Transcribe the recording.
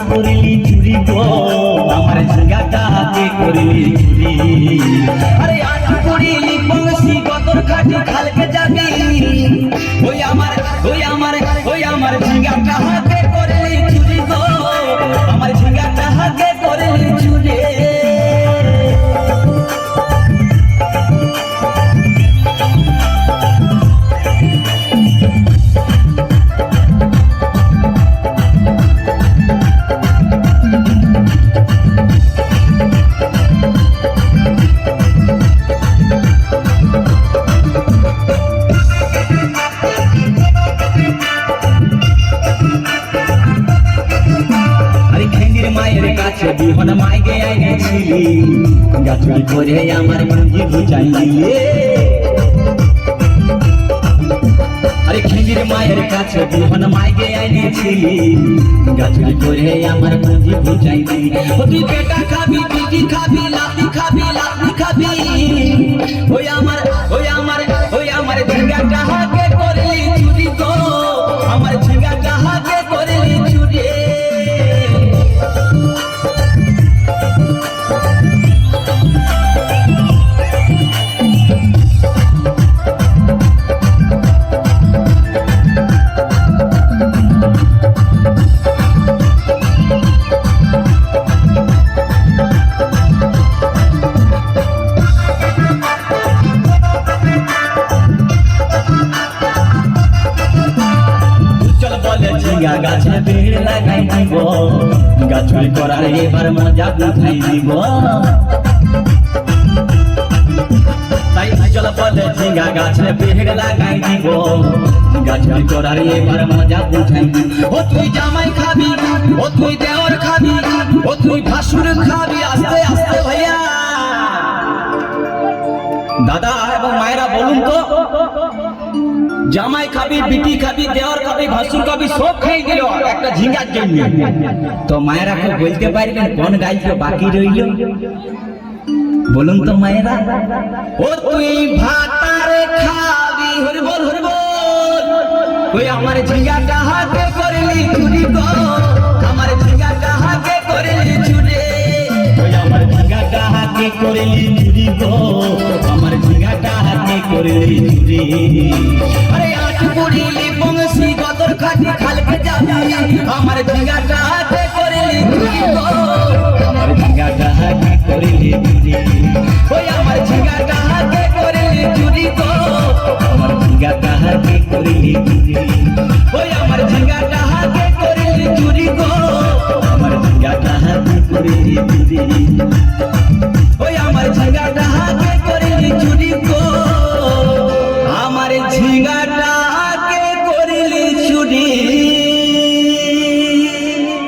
করলি চুরি গো আমার ঝিঙ্গাটা হাতে করলি চুরি আরে আজ করিলি বংশী গদর কাটি খালকে যাবি ওই আমার ঝিঙ্গাটা হাতে করলি চুরি গো আমার ঝিঙ্গাটা হাতে করলি চুরি বিহন মাইগে আইছিলি গাছুরি করে আমার পুঁজি বুঝাইলি আরে খেঙ্গির মায়ের কাছে বিহন মাইগে আইছিলি গাছুরি করে আমার পুঁজি বুঝাইলি তুই পেটা খাবি পিটি খাবি লাতি খাবি ওই আমার ঝিঙ্গাটা হাতে করলি চুরি গো আমার ঝিঙ্গাটা হাতে করলি চুরি গাছে বেড় লাগাই দিব গাছুরি করার এবার মজা উঠাই দিব তাই চল বলে ঝিঙ্গা গাছে বেড় লাগাই দিব গাছুরি করার এবার মজা উঠাই দিব ও তুই জামাই খাবি ও তুই দেওর খাবি ও তুই ভাসুর খাবি আস্তে আস্তে ভাইয়া দাদা এবং মায়েরা বলুন তো জামাই খাবি বিটি খাবি দেওয়ার খাবি ভাসুর খাবি সব খেয়ে দিল একটা ঝিঙ্গার জন্য তো মায়েরা কেউ বলতে পারবেন কোন গাইকে বাকি রইল বলুন তো মায়েরা ও তুই ভাতারে খাবি হরি বল ওই আমার ঝিঙ্গাটা হাতে করলি চুরি গো আমার ঝিঙ্গাটা হাতে করলি চুরি ওই আমার ঝিঙ্গাটা হাতে করলি চুরি গো আমার ঝিঙ্গাটা হাতে করলি চুরি আরে আজ পড়িলি বংশী গদর কাটি খালকে যাবি আমার ঝিঙ্গাটা হাতে করলি চুরি গো আমার ঝিঙ্গাটা হাতে করলি চুরি ওই